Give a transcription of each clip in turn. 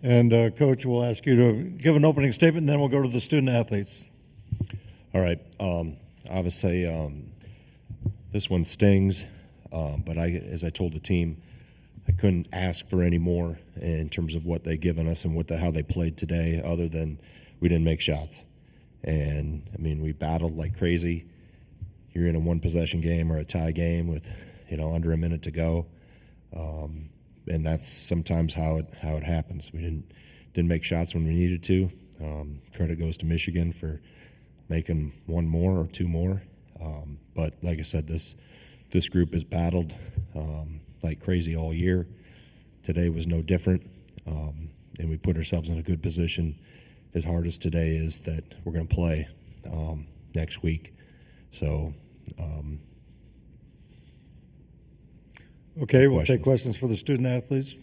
And, Coach, we'll ask you to give an opening statement, and then we'll go to the student-athletes. All right. Obviously, this one stings, but as I told the team, I couldn't ask for any more in terms of what they've given us and how they played today, other than we didn't make shots. And, I mean, we battled like crazy. You're in a one-possession game or a tie game with, under a minute to go. And that's sometimes how it happens. We didn't make shots when we needed to. Credit goes to Michigan for making one more or two more. But like I said, this group has battled like crazy all year. Today was no different, and we put ourselves in a good position. As hard as today is, that we're going to play next week. So. Okay, we'll take questions for the student-athletes.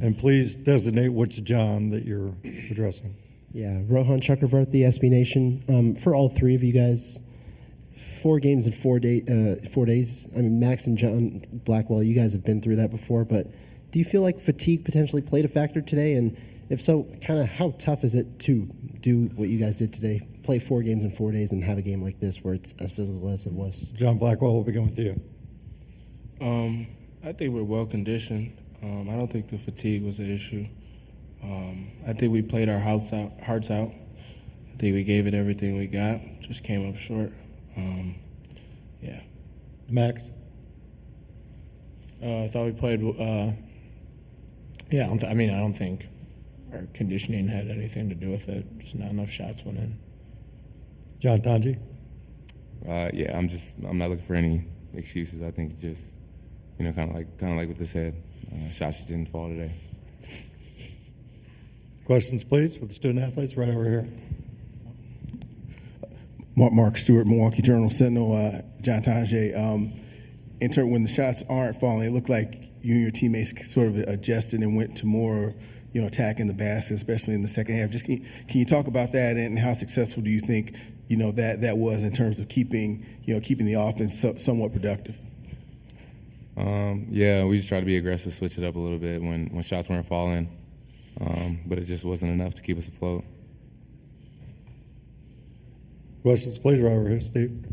And please designate which John that you're addressing. Yeah, Rohan Chakravarti, SB Nation. For all three of you guys, 4 games in 4 days. I mean, Max and John Blackwell, you guys have been through that before, but do you feel like fatigue potentially played a factor today? And if so, kind of how tough is it to do what you guys did today, play 4 games in 4 days and have a game like this where it's as physical as it was? John Blackwell, we'll begin with you. I think we're well conditioned. I don't think the fatigue was an issue. I think we played our hearts out. I think we gave it everything we got. Just came up short. Yeah. Max? I thought we played. I don't think our conditioning had anything to do with it. Just not enough shots went in. John Tanji? I'm not looking for any excuses. I think just, kind of like what they said. Shots just didn't fall today. Questions, please, for the student-athletes right over here. Mark Stewart, Milwaukee Journal Sentinel, John Tanji. In turn, when the shots aren't falling, it looked like you and your teammates sort of adjusted and went to more, attacking the basket, especially in the second half. Just can you talk about that, and how successful do you think, that was in terms of keeping the offense somewhat productive? We just tried to be aggressive, switch it up a little bit when shots weren't falling, but it just wasn't enough to keep us afloat. Questions, please, right over here, Steve.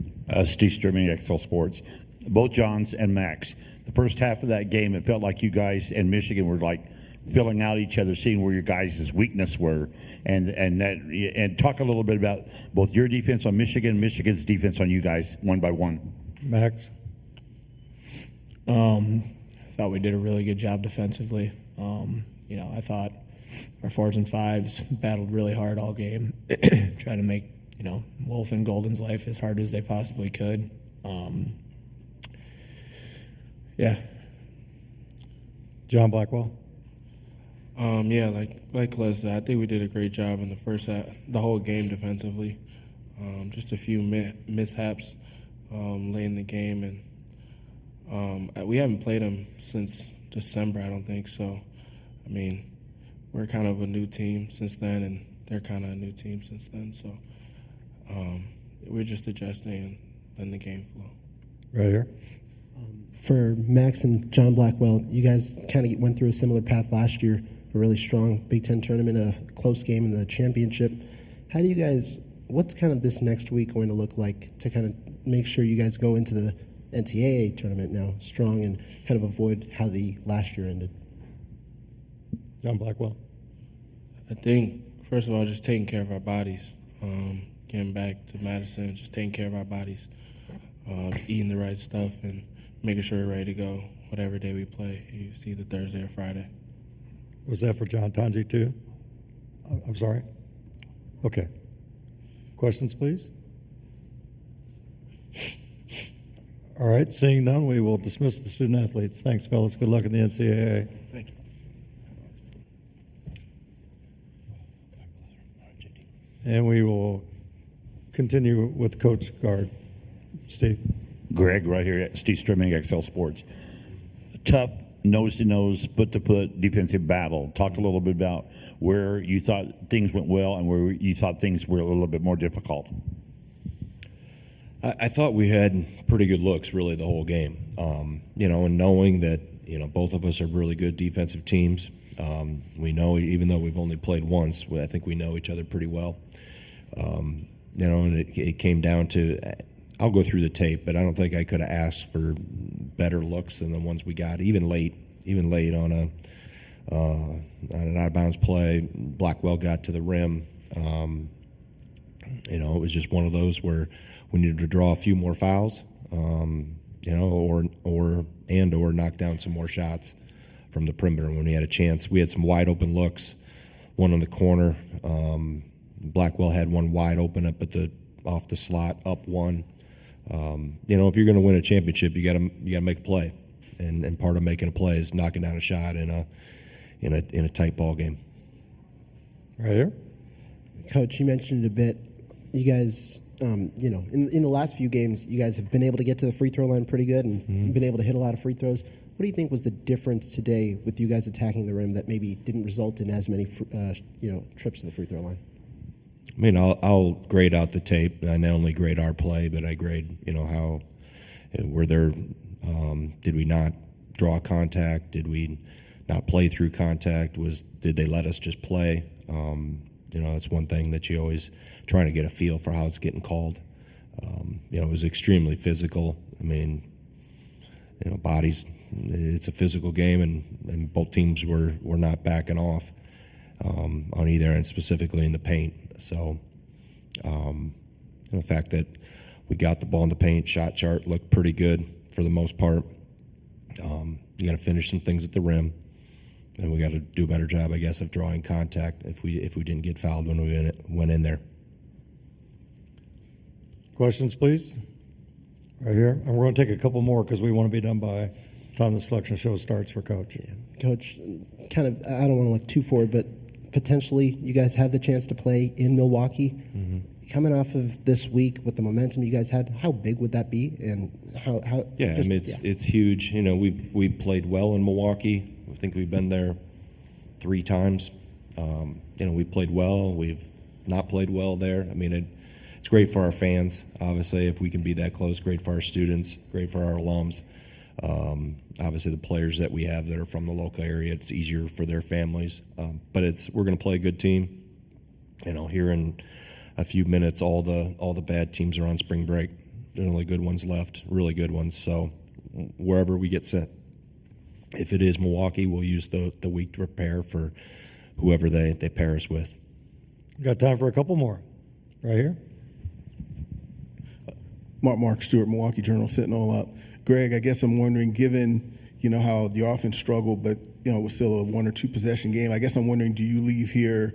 Steve Strimming, XL Sports. Both Johns and Max. The first half of that game, it felt like you guys and Michigan were like filling out each other, seeing where your guys' weakness were, and talk a little bit about both your defense on Michigan, Michigan's defense on you guys, one by one. Max? I thought we did a really good job defensively. I thought our 4s and 5s battled really hard all game, trying to make Wolf and Golden's life as hard as they possibly could. John Blackwell? Like Les said, I think we did a great job in the first half, the whole game defensively. Just a few mishaps late in the game, and we haven't played them since December, I don't think. So, I mean, we're kind of a new team since then, and they're kind of a new team since then. So, we're just adjusting and letting the game flow. Right here. For Max and John Blackwell, you guys kind of went through a similar path last year, a really strong Big Ten tournament, a close game in the championship. How do you guys, what's kind of this next week going to look like to kind of make sure you guys go into the NCAA tournament now strong and kind of avoid how the last year ended? John Blackwell? I think, first of all, just taking care of our bodies. Getting back to Madison, just taking care of our bodies, eating the right stuff, and making sure we're ready to go whatever day we play. It's either Thursday or Friday. Was that for John Tanji too? I'm sorry? Okay. Questions, please? All right, seeing none, we will dismiss the student-athletes. Thanks, fellas. Good luck in the NCAA. Thank you. And we will continue with Coach Gard. Steve. Greg, right here at Steve Strimming, XL Sports. Tough, nose-to-nose, foot-to-foot defensive battle. Talk a little bit about where you thought things went well and where you thought things were a little bit more difficult. I thought we had pretty good looks, really, the whole game. And knowing that, both of us are really good defensive teams. We know, even though we've only played once, I think we know each other pretty well. And it came down to, I'll go through the tape, but I don't think I could have asked for better looks than the ones we got, even late on an out-of-bounds play. Blackwell got to the rim. It was just one of those where we needed to draw a few more fouls, or knock down some more shots from the perimeter when we had a chance. We had some wide open looks, one on the corner. Blackwell had one wide open up off the slot, up one. If you're going to win a championship, you got to make a play, and part of making a play is knocking down a shot in a tight ball game. Right here. Coach, you mentioned it a bit. You guys, in the last few games, you guys have been able to get to the free throw line pretty good and been able to hit a lot of free throws. What do you think was the difference today with you guys attacking the rim that maybe didn't result in as many, trips to the free throw line? I mean, I'll grade out the tape. I not only grade our play, but I grade, how were there. Did we not draw contact? Did we not play through contact? Did they let us just play? That's one thing that you always trying to get a feel for how it's getting called. It was extremely physical. I mean, bodies. It's a physical game, and both teams were not backing off on either end, specifically in the paint. So, the fact that we got the ball in the paint, shot chart looked pretty good for the most part. You got to finish some things at the rim, and we got to do a better job, I guess, of drawing contact if we didn't get fouled when we went in there. Questions, please? Right here. And we're going to take a couple more because we want to be done by the time the selection show starts for Coach. Yeah. Coach, kind of, I don't want to look too forward, but potentially you guys have the chance to play in Milwaukee. Mm-hmm. Coming off of this week with the momentum you guys had, how big would that be? And how? Yeah, it's huge. We've played well in Milwaukee. I think we've been there 3 times. We played well. We've not played well there. I mean, it's great for our fans, obviously, if we can be that close. Great for our students. Great for our alums. Obviously, the players that we have that are from the local area, it's easier for their families. But we're going to play a good team. Here in a few minutes, all the bad teams are on spring break. There are only good ones left, really good ones. So wherever we get sent, if it is Milwaukee, we'll use the week to prepare for whoever they pair us with. Got time for a couple more. Right here. Mark Stewart, Milwaukee Journal Sentinel. Greg, I guess I'm wondering, given how the offense struggled, but it was still a 1 or 2 possession game. I guess I'm wondering, do you leave here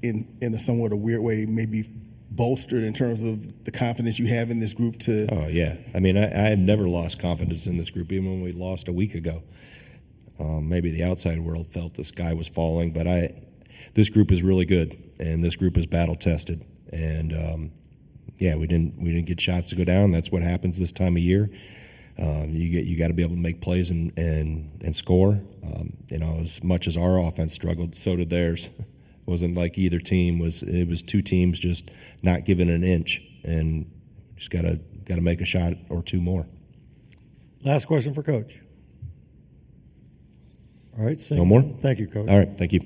in a somewhat a weird way, maybe bolstered in terms of the confidence you have in this group to? Oh yeah, I mean, I have never lost confidence in this group, even when we lost a week ago. Maybe the outside world felt the sky was falling, but this group is really good, and this group is battle tested, and we didn't get shots to go down. That's what happens this time of year. You got to be able to make plays and score. As much as our offense struggled, so did theirs. It wasn't like either team it was 2 teams just not giving an inch, and just got to make a shot or 2 more. Last question for Coach. All right. No more? Thank you, Coach. All right, thank you.